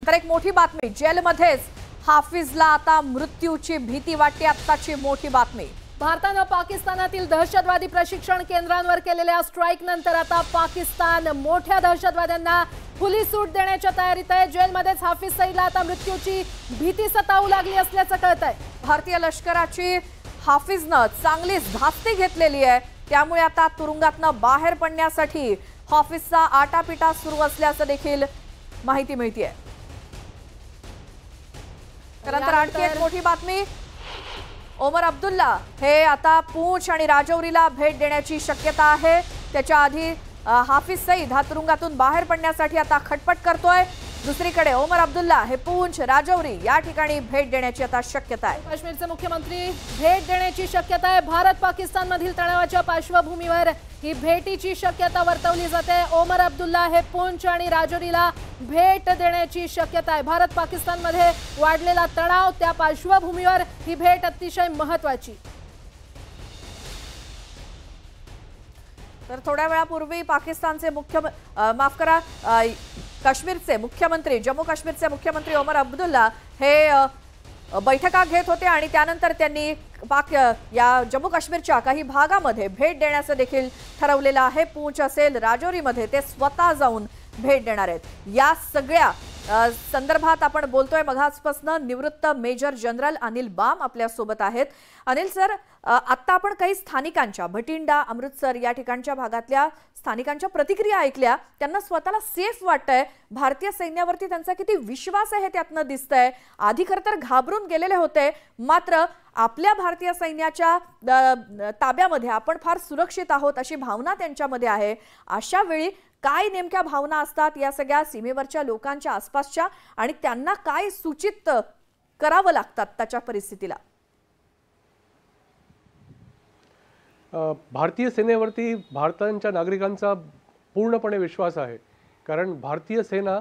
तर एक मोठी बातमी, जेलमध्येच हाफिजला आता मृत्यूची भीती वाटते। आत्ताची मोठी बातमी, भारताने पाकिस्तानातील दहशतवादी प्रशिक्षण केंद्रांवर केलेल्या स्ट्राईक नंतर आता पाकिस्तान मोठ्या दहशतवाद्यांना खुली सूट देण्याच्या तयारीत आहे। जेलमध्येच हाफिज सईदला आता मृत्यूची भीती सतावू लागली असल्याचं कळतंय। भारतीय लष्कराची हाफिजनं चांगलीच धास्ती घेतलेली आहे, त्यामुळे आता तुरुंगातनं बाहेर पडण्यासाठी हाफिजचा आटापिटा सुरू असल्याचं देखील माहिती मिळतेय। त्यानंतर आणखी एक मोठी बातमी, ओमर अब्दुल्ला हे आता पूंछ आणि राजौरीला भेट देण्याची शक्यता आहे। त्याच्या आधी हाफिज सईद हा तुरुंगातून बाहेर पडण्यासाठी आता खटपट करतोय। दुसरीकडे ओमर अब्दुल्ला हे पूंछ राजौरी या ठिकाणी भेट देण्याची आता शक्यता आहे। काश्मीरचे मुख्यमंत्री भेट देण्याची शक्यता आहे। भारत पाकिस्तान मधील तणावाच्या पार्श्वभूमीवर ही भेटीची शक्यता वर्तवली जाते। ओमर अब्दुल्ला हे पूंछ आणि राजौरीला भेट देण्याची शक्यता आहे। भारत पाकिस्तान मध्ये वाढलेला तणाव, त्या पार्श्वभूमीवर ही भेट अतिशय महत्त्वाची। तर थोड्या वेळापूर्वी पाकिस्तानचे काश्मीरचे मुख्यमंत्री, जम्मू काश्मीरचे मुख्यमंत्री ओमर अब्दुल्ला हे बैठका घेत होते आणि त्यानंतर त्यांनी या जम्मू काश्मीरच्या काही भागामध्ये भेट देण्याचं देखील ठरवलेलं आहे। पूंछ असेल, राजौरीमध्ये ते स्वतः जाऊन भेट देणार आहेत। या सगळ्या संदर्भात आपण बोलतोय मगाचपासून निवृत्त मेजर जनरल अनिल बाम आपल्या सोबत आहेत। अनिल सर, आता आपण काही स्थानिकांच्या, भटिंडा, अमृतसर या ठिकाणच्या भागातल्या स्थानिकांच्या प्रतिक्रिया ऐकल्या। त्यांना स्वतःला सेफ वाटतंय, भारतीय सैन्यावरती त्यांचा किती विश्वास आहे हे त्यातनं दिसतंय। आधी खरं तर घाबरून गेलेले होते, मात्र आपल्या भारतीय सैन्याच्या ताब्यामध्ये आपण फार सुरक्षित आहोत अशी भावना त्यांच्यामध्ये आहे। अशा वेळी काय नेमक्या भावना असतात या सगळ्या सीमेवरच्या लोकांच्या, आसपासच्या, आणि त्यांना काय सूचित करावं लागतात त्याच्या परिस्थितीला? भारतीय सेनेवरती भारताच्या नागरिकांचा पूर्णपणे विश्वास आहे, कारण भारतीय सेना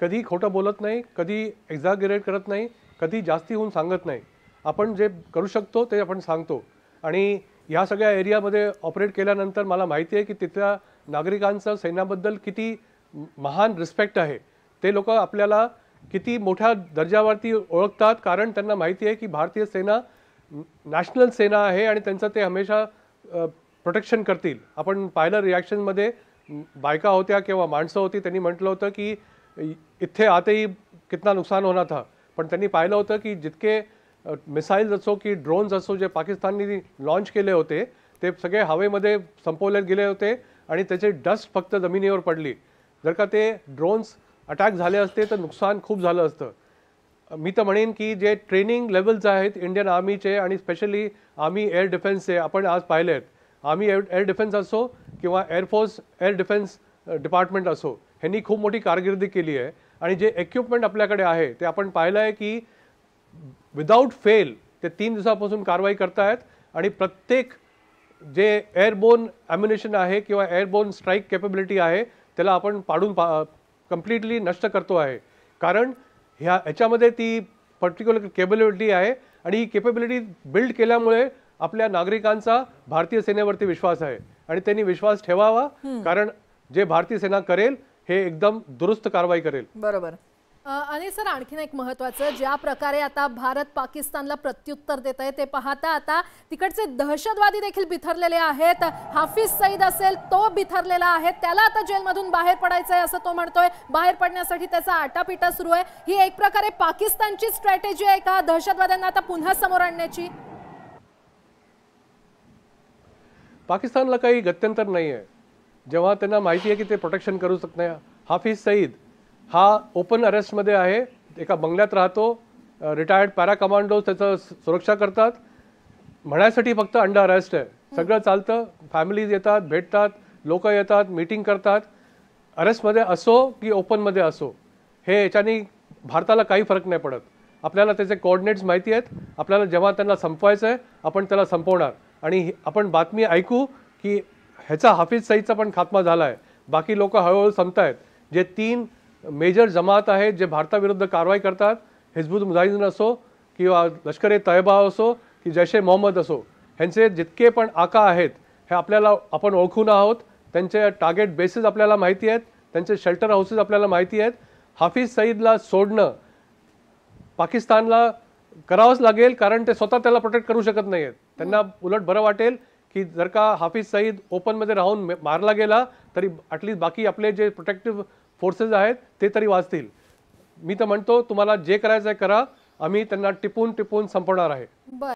कधी खोटं बोलत नाही, कधी एक्झॅगरेट करत नाही, कधी जास्ती होऊन सांगत नाही। आपण जे करू शकतो ते आपण सांगतो। आणि या सगळ्या एरियामध्ये ऑपरेट केल्यानंतर मला माहिती आहे की तिथल्या नागरिकांचं सैन्याबद्दल किती महान रिस्पेक्ट आहे। ते लोक आपल्याला किती मोठ्या दर्जावरती ओळखतात, कारण त्यांना माहिती आहे की भारतीय सेना नॅशनल सेना आहे आणि त्यांचं ते हमेशा प्रोटेक्शन करतील। आपण पाहिलं रिॲक्शनमध्ये बायका होत्या किंवा माणसं होती, त्यांनी म्हटलं होतं की इथे आतेही कितना नुकसान होना था, पण त्यांनी पाहिलं होतं की जितके मिसाइल्स असो की ड्रोन्स असो जे पाकिस्तानने लॉन्च केले होते ते सगळे हवेमध्ये संपवले गेले होते आणि त्याचे डस्ट फक्त जमिनीवर पडली। जर का ते ड्रोन्स अटॅक झाले असते तर नुकसान खूप झालं असतं। मी तर म्हणेन की जे ट्रेनिंग लेवल्स आहेत इंडियन आर्मीचे आणि स्पेशली आर्मी एअर डिफेन्सचे, आपण आज पाहिले आहेत, आर्मी एअर डिफेन्स असो किंवा एअरफोर्स एअर डिफेन्स डिपार्टमेंट असो, ह्यांनी खूप मोठी कारकिर्दी केली आहे। आणि जे इक्विपमेंट आपल्याकडे आहे ते आपण पाहिलं आहे की विदाउट फेल ते 3 दिवसापासून कारवाई करतायत आणि प्रत्येक जे एअरबोर्न ॲम्युनिशन आहे किंवा एअरबोर्न स्ट्राईक कॅपेबिलिटी आहे त्याला आपण पाडून कम्प्लिटली नष्ट करतो आहे। कारण ह्याच्यामध्ये ती पर्टिक्युलर केपेबिलिटी आहे आणि ही केपेबिलिटी बिल्ड केल्यामुळे आपल्या नागरिकांचा भारतीय सेनेवरती विश्वास आहे आणि त्यांनी विश्वास ठेवावा, कारण जे भारतीय सेना करेल हे एकदम दुरुस्त कारवाई करेल। बरोबर। आणि सर, आणखीन एक महत्त्वाचं, ज्या प्रकारे आता भारत पाकिस्तानला प्रत्युत्तर देत आहे ते पाहता आता तिकडचे दहशतवादी देखील बिथरलेले आहेत। हाफिज सईद असेल तो बिथरलेला आहे, त्याला आता जेलमधून बाहेर पडायचं आहे असं तो म्हणतोय। बाहेर पडण्यासाठी त्याचा आटापिटा सुरू आहे। ही एक प्रकारे पाकिस्तानची स्ट्रॅटेजी आहे का दहशतवाद्यांना आता पुन्हा समोर आणण्याची? पाकिस्तानला काही गत्यंतर नाही आहे, जेव्हा त्यांना माहिती आहे की ते प्रोटेक्शन करू शकत नाही। हाफिज सईद हा ओपन अरेस्टमध्ये आहे, एका बंगल्यात राहतो, रिटायर्ड पॅरा कमांडो त्याचं सुरक्षा करतात, म्हणायसाठी फक्त अंडर अरेस्ट आहे। सगळं चालतं, फॅमिलीज येतात, भेटतात, लोक येतात, मीटिंग करतात, अरेस्टमध्ये असो की ओपनमध्ये असो, हे याच्यानी भारताला काही फरक नाही पडत। आपल्याला त्याचे कोऑर्डिनेट्स माहिती आहेत, आपल्याला जेव्हा त्यांना संपवायचं आहे आपण त्याला संपवणार। आणि आपण बातमी ऐकू की ह्याचा हाफिज सईदचा पण खात्मा झाला आहे, बाकी लोक हळूहळू संपतायत। जे 3 मेजर जमात आहेत जे भारताविरुद्ध कारवाई करतात, हिजबुल मुजाहिदीन असो किंवा लष्कर ए तैयबा असो की जैश ए मोहम्मद असो, ह्यांचे जितके पण आका आहेत हे आपल्याला आपण ओळखून आहोत। त्यांचे टार्गेट बेसिस आपल्याला माहिती आहेत, त्यांचे शेल्टर हाऊसेस आपल्याला माहिती आहेत हाफिज सईदला सोडणं पाकिस्तानला करावंच लागेल, कारण ते स्वतः त्याला प्रोटेक्ट करू शकत नाहीयेत. त्यांना उलट बरं वाटेल की जर का हाफिज सईद ओपनमध्ये राहून मारला गेला तरी ॲटलिस्ट बाकी आपले जे प्रोटेक्टिव्ह फोर्सेस आहेत ते तरी वाचतील. मी तर म्हणतो तुम्हाला जे करायचं आहे करा, आम्ही त्यांना टिपून टिपून संपवणार आहे. बरं.